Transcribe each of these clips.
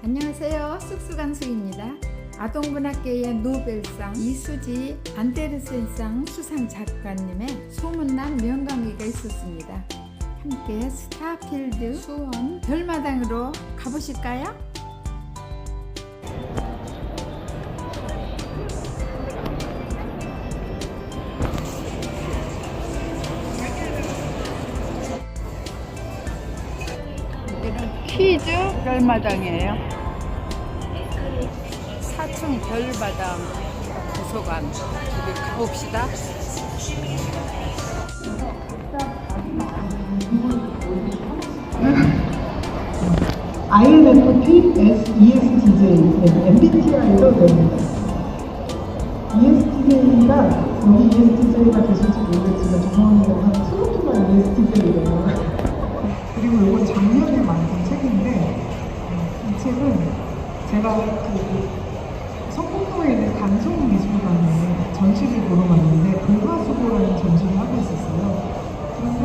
안녕하세요. 쑥쑥한숙입니다. 아동문학계의 노벨상 이수지 안데르센상 수상 작가님의 소문난 명강의가 있었습니다. 함께 스타필드 수원 별마당으로 가보실까요? 여기는 퀴즈 별마당이에요. 4층 별마당 도서관. 여기 가봅시다. INFP, ESTJ, MBTI로 됩니다. ESTJ가 여기 ESTJ가 계실지 모르겠지만 죄송합니다. 한 20개만 ESTJ래요. 그리고 이건 작년에 만든 책인데 이 책은 제가 성북로에 있는 간송미술관에 전시를 보러 갔는데 불화수고라는 전시를 하고 있었어요. 그런데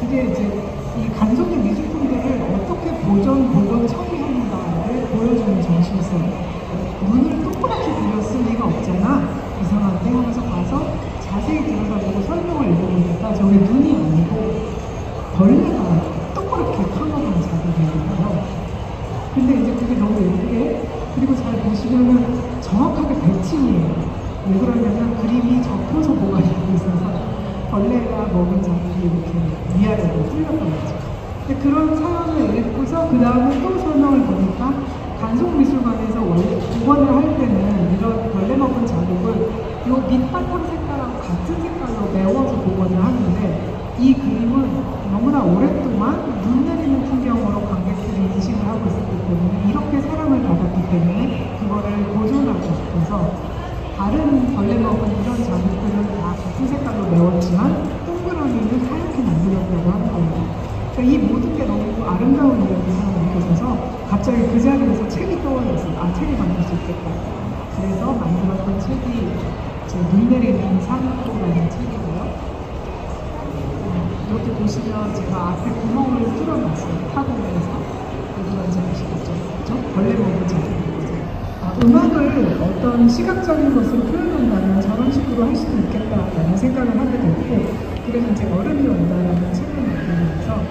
그게 이제 이 간송의 미술품들을 어떻게 보존 처리하는가를 보여주는 전시였어요. 눈을 동그랗게 그렸을 리가 없잖아. 이상한데 하면서 가서 자세히 들여다보고 설명을 읽어보니까 저게 눈이 아니고 벌레가 동그랗게 파마한 작업이에요. 근데 이제 그게 너무 예쁘게, 그리고 잘 보시면은 정확하게 배칭이에요. 왜 그러냐면 그림이 접혀서 뭐가 있고 있어서 벌레가 먹은 자국이 이렇게 위아래로 뚫렸던 거죠. 근데 그런 사연을 읽고서 그 다음에 또 설명을 보니까 간송미술관에서 원래 복원을 할 때는 이런 벌레 먹은 자국을 요 밑바탕 색깔하고 같은 색깔로 메워서 복원을 하는데 이 그림은 너무나 오랫동안 눈 내리는 풍경으로 관객들이 인식을 하고 있었기 때문에 이렇게 사랑을 받았기 때문에 그거를 보존하고 싶어서 다른 벌레 먹은 이런 자국들은 다 같은 색깔로 메웠지만 동그라미는 하얗게 만들었다고 하는 거예요. 그러니까 이 모든 게 너무 아름다운 이야기처럼 느껴져서 갑자기 그 자리에서 책이 떠올랐어요. 아, 책이 만들 수 있겠다. 그래서 만들었던 책이 눈 내리는 산호라는 책이고요. 이렇게 보시면 제가 앞에 구멍을 뚫어놨어요. 타공에서. 여기 완전 아시겠죠? 그죠? 벌레 먹은 자국. 음악을 어떤 시각적인 것을 표현한다면 저런 식으로 할 수도 있겠다라는 생각을 하게 됐고, 그래서 이제 어른이 온다라는 책을 만들면서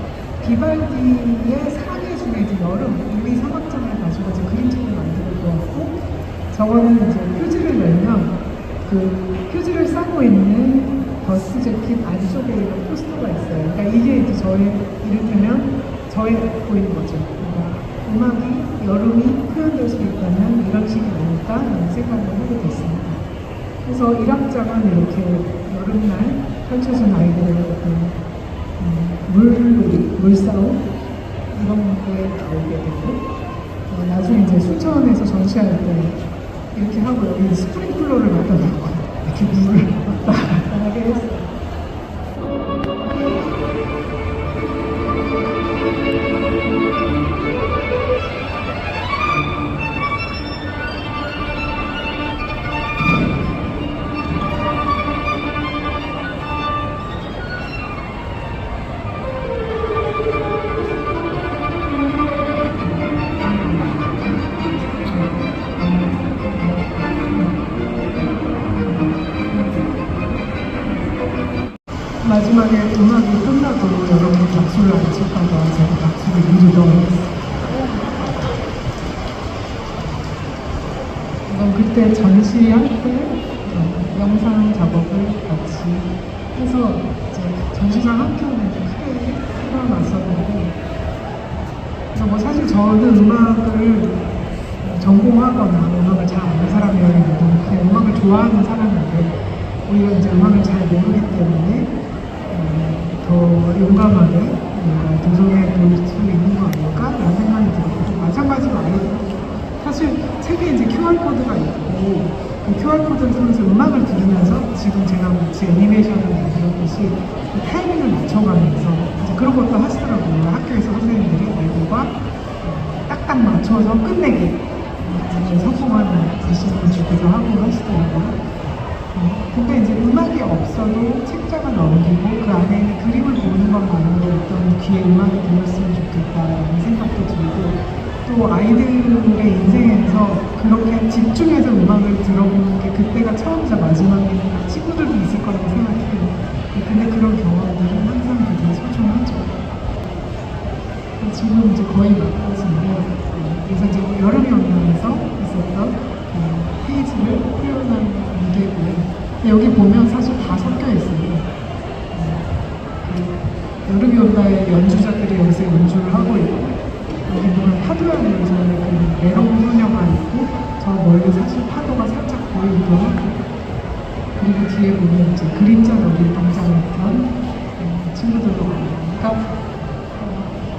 비발디의 사계 중에 이제 여름, 이미 사막장을 가지고 이제 그림책을 만들어 보았고, 저거는 이제 표지를 열면 그 표지를 싸고 있는 더스트 재킷 안쪽에 이런 포스터가 있어요. 그러니까 이게 이제 저의, 이를테면 저의 보이는 거죠. 그러니까 음악이 여름이 표현될 수 있다면 이런 식이 아닐까라는 생각을 하게 됐습니다. 그래서 1악장은 이렇게 여름날 펼쳐진 아이들의 어떤 물놀이, 물싸움 이런 게 나오게 되고, 나중에 이제 순천에서 전시할 때 이렇게 하고 여기 스프링클러를 갖다 놓고 이렇게 물을 왔다 갔다 하게 했어요. 마지막에 음악이 끝나도 여러분 박수를 안 칠까봐 제가 박수를 미리 넣어놨어요. 이건 그때 전시할 때 영상 작업을 같이 해서 이제 전시장 한켠에 크게 틀어놨었는데, 그래서 뭐 사실 저는 음악을 전공하거나 음악을 잘 아는 사람이었는데 그냥 음악을 좋아하는 사람인데 오히려 이제 음악을 잘 모르기 때문에 더 용감하게 도전해 볼 수 있는 거 아닐까라는 생각이 들었고, 마찬가지로 사실 책에 이제 QR코드가 있고 그 QR코드를 통해서 음악을 들으면서 지금 제가 마치 애니메이션을 만들었듯이 그 타이밍을 맞춰가면서 이제 그런 것도 하시더라고요. 학교에서 선생님들이 말들과 딱딱 맞춰서 끝내기 성공한 글씨를 주기도 하고 하시더라고요. 근데 이제 음악이 없어도 책자가 넘기고 그 안에 있는 그림을 보는 것만으로 어떤 귀에 음악이 들렸으면 좋겠다라는 생각도 들고, 또 아이들의 인생에서 그렇게 집중해서 음악을 들어보는 게 그때가 처음이자 마지막이니까 친구들도 있을 거라고 생각해요. 근데 그런 경험들은 항상 되게 소중하죠. 지금 이제 거의 마지막인데, 그래서 이제 여름이 온다면서 있었던 페이지를 표현한 무대고요. 여기 보면 사실 다 섞여 있어요. 여름이 온다의 연주자들이 여기서 연주를 하고 있고, 여기 보면 파도양에서의 그 메롱 소녀가 있고, 저 멀리 사실 파도가 살짝 보이기도 하고, 그리고 뒤에 보면 이제 그림자들이 등장했던 친구들도 많아요. 그러니까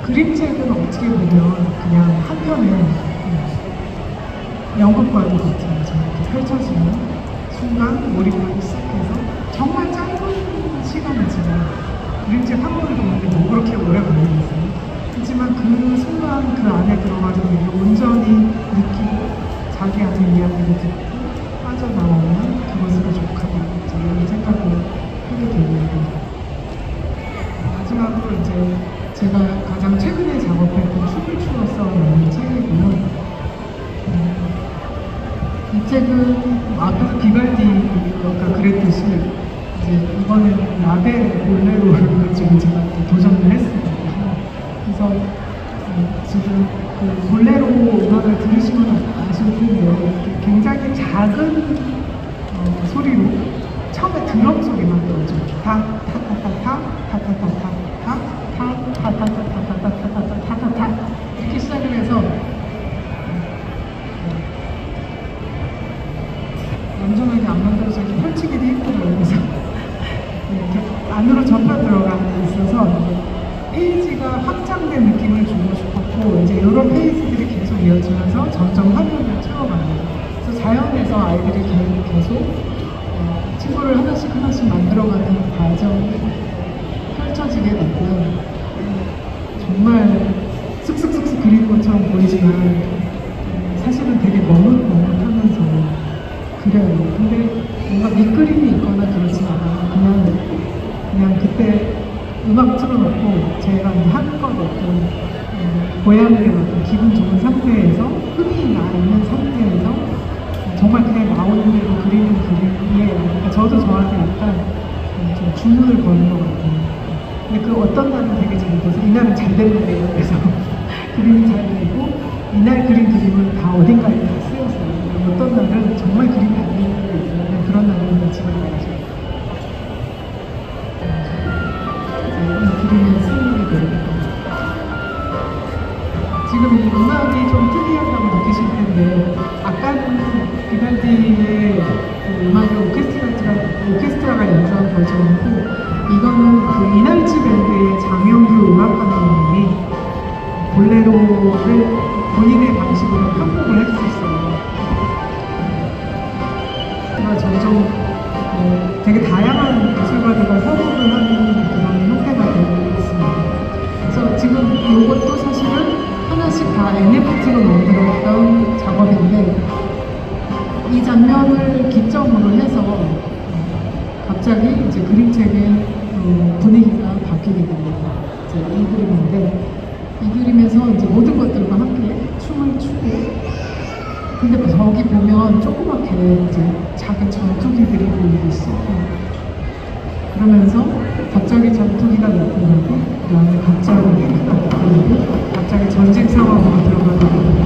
그림책은 어떻게 보면 그냥 한편의 연극과도 같은 이렇게 펼쳐지는 순간 몰입하기 시작해서 정말 짧은 시간이지만 그림책 한 권을 보는데 뭐 그렇게 오래 걸리겠어요. 하지만 그 순간 그 안에 들어가서 온전히 느끼고 자기 안에 이야기를 듣고 빠져나오면 그것으로 족하다 이런 생각을 하게 되는데, 마지막으로 이제 제가 가장 최근에 작업했던 춤을 추어서라는 책이고요. 이 책은 아까 비발디가 그랬듯이 이제 이번에는 라벨 볼레로를 가지고 제가 도전을 했습니다. 그래서 지금 그 볼레로 음악을 들으시면 아실 텐데 굉장히 작은 소리로 처음에 드럼 소리만 나오죠. 타타타타 타타타타 타타타타타타타타타타타타타 이렇게 시작을 해서 얌전하게 안 만들어서 이렇게 펼치기도 힘들어요. 그래서 이렇게 안으로 전파 들어가 있어서 페이지가 확장된 느낌을 주고 싶었고, 이제 이런 페이지들이 계속 이어지면서 점점 화면을 채워갑니다. 그래서 자연에서 아이들이 계속 친구를 하나씩 만들어가는 과정이 펼쳐지게 됐고요. 정말 쓱쓱쓱쓱 그린 것처럼 보이지만 사실은 되게 머뭇머뭇하면서 그려요. 근데 뭔가 밑그림이 있거나 그러진 않아요. 그냥 그때 음악 틀어놓고 제가 한껏 어떤 고향의 어떤 기분 좋은 상태에서 흥이 나 있는 상태에서 정말 그냥 나오는 대로 그리는 그림이에요. 그러니까 저도 저한테 약간 좀 주문을 거는 것 같아요. 근데 그 어떤 날은 되게 잘 돼서 이날은 잘 됐는데요. 그래서 그림이 잘 되고 이날 그린 그림은 다 어딘가에 다 쓰였어요. 어떤 날은 정말 그림이 안 되는 날이 있어요. 그런 날은 집에 가야죠. 이 그림을 쓰게 됩니다. 지금 이 음악이 좀 특이하다고 느끼실 텐데, 아까는 비발디의 음악을 오케스트라가 연주한 버전이고, 이거는 그 이날치 밴드의 장영규 음악감독님이 볼레로를 본인의 방식으로 편곡을 해주셨어요. 그래서 점점 되게 다양한 미술가들과 협업을 하는 그런 형태가 되고 있습니다. 그래서 지금 이것도 사실은 하나씩 다 NFT로 만들었던 작업인데, 이 장면을 기점으로 해서 갑자기 이제 그림책의 분위기가 바뀌게 됩니다. 이제 이 그림인데, 이 그림에서 이제 모든 것들과 함께 춤을 추고, 근데 저기 보면 조그맣게 이제 작은 전투기들이 보이기 시작해요. 그러면서 갑자기 전투기가 나타나고, 그 다음에 갑자기 탱크가 나타나고, 갑자기 전쟁 상황으로 들어가게 됩니다.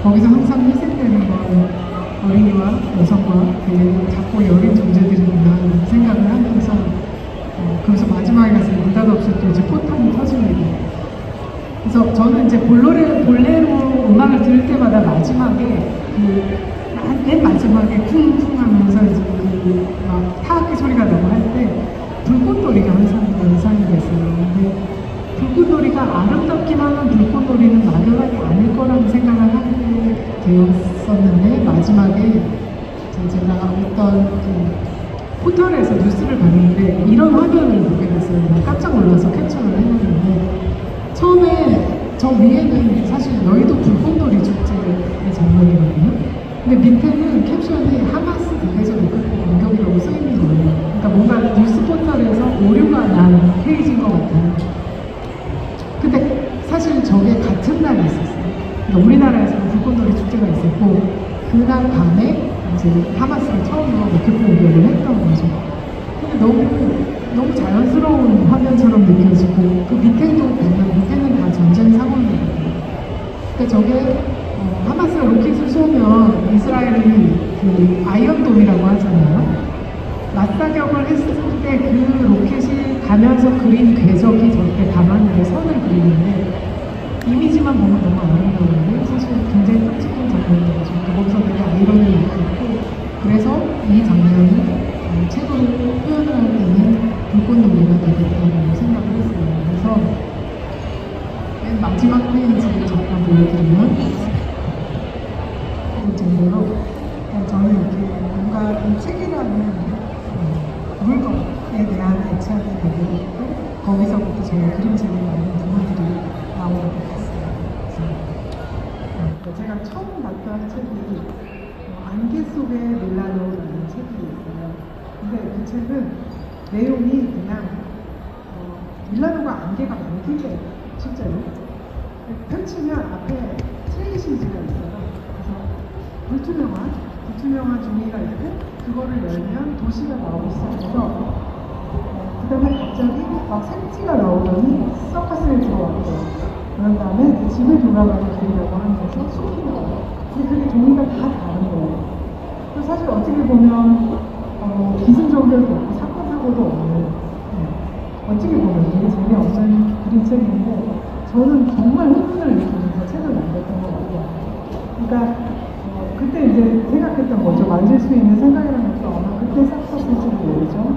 거기서 항상 희생되는 건 어린이와 여성과 되게 작고 여린 존재들이구나 생각을 하면서 그래서 마지막에 가서 느닷없이 또 이제 포탄이 터집니다. 그래서 저는 이제 볼레로 음악을 들을 때마다 마지막에 맨 마지막에 쿵쿵 하면서 이제 막 타악기 소리가 나고 할 때 불꽃놀이가 항상 연상이 됐어요. 근데 아름답기만 한 불꽃놀이는 막연하게 아닐 거라는 생각을 하게 되었었는데 마지막에 이제 제가 어떤 그 포털에서 뉴스를 봤는데 이런 화면을 보게 됐어요. 나 깜짝 놀라서 캡처를 해놨는데 처음에 저 위에는 사실 여의도 불꽃놀이 축제의 장면이거든요. 근데 밑에는 캡션이 하마스 대대적 이끌고 공격이라고 써있는 거예요. 그러니까 뭔가 뉴스 포털에서 오류가 난 페이지인 것 같아요. 근데 사실 저게 같은 날이 있었어요. 그러니까 우리나라에서는 불꽃놀이 축제가 있었고 그날 밤에 이제 하마스가 처음으로 로켓 공격을 했던 거죠. 근데 너무 자연스러운 화면처럼 느껴지고 그 밑에도 보면 밑에는 다 전쟁 상황이거든요. 근데 저게 하마스가 로켓을 쏘면 이스라엘이 그 아이언돔이라고 하잖아요. 맞사격을 했을 때 그 로켓이 가면서 그린 궤적이 저렇게 밤하늘에 선을 그리는데 이미지만 보면 너무 아름다운데 사실 굉장히 끔찍한 장면인 거죠. 거기서 되게 아이러니가 있고 그래서 이 장면이 책으로 표현을 할 때는 불꽃놀이가 되겠다고 생각을 했어요. 그래서 맨 마지막 페이지를 잠깐 보여드리면 이 정도로 저는 이렇게 뭔가 이 책이라는 물건에 대한 애착이 되게 있고 거기서부터 저의 그림책에 많은 부분들이 나오게 됐어요. 그래서 제가 처음 봤던 책이 안개 속의 밀라노라는 책이 있어요. 근데 그 책은 내용이 그냥 밀라노가 안개가 많길래 실제로 펼치면 앞에 트레이시즈가 있어요. 그래서 불투명한 종이가 있고 그거를 열면 도시가 나오기 시작해서 그 다음에 갑자기 막 생지가 나오더니 서커스에 들어왔대요. 그런 다음에 집에 돌아가는 길이라고 하면서 숲이 나와요. 근데 그게 종이가 다 다른 거예요. 그래서 사실 어떻게 보면 기승전결도 없고 사건 사고도 없는 어떻게 보면 되게 재미없는 그린 책인데 저는 정말 흥분을 느끼면서 책을 남겼던 것 같아요. 그러니까 그때 이제 생각했던 거죠. 만질 수 있는 생각이라는 것도 아마 그때 싹싹했을지 모르죠.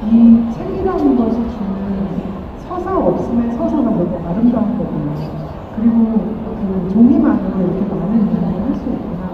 이 책이라는 것이 주는 서사 없음의 서사가 되게 아름다운 거군요. 그리고 그 종이만으로 이렇게 많은 이야기를 할 수 있구나.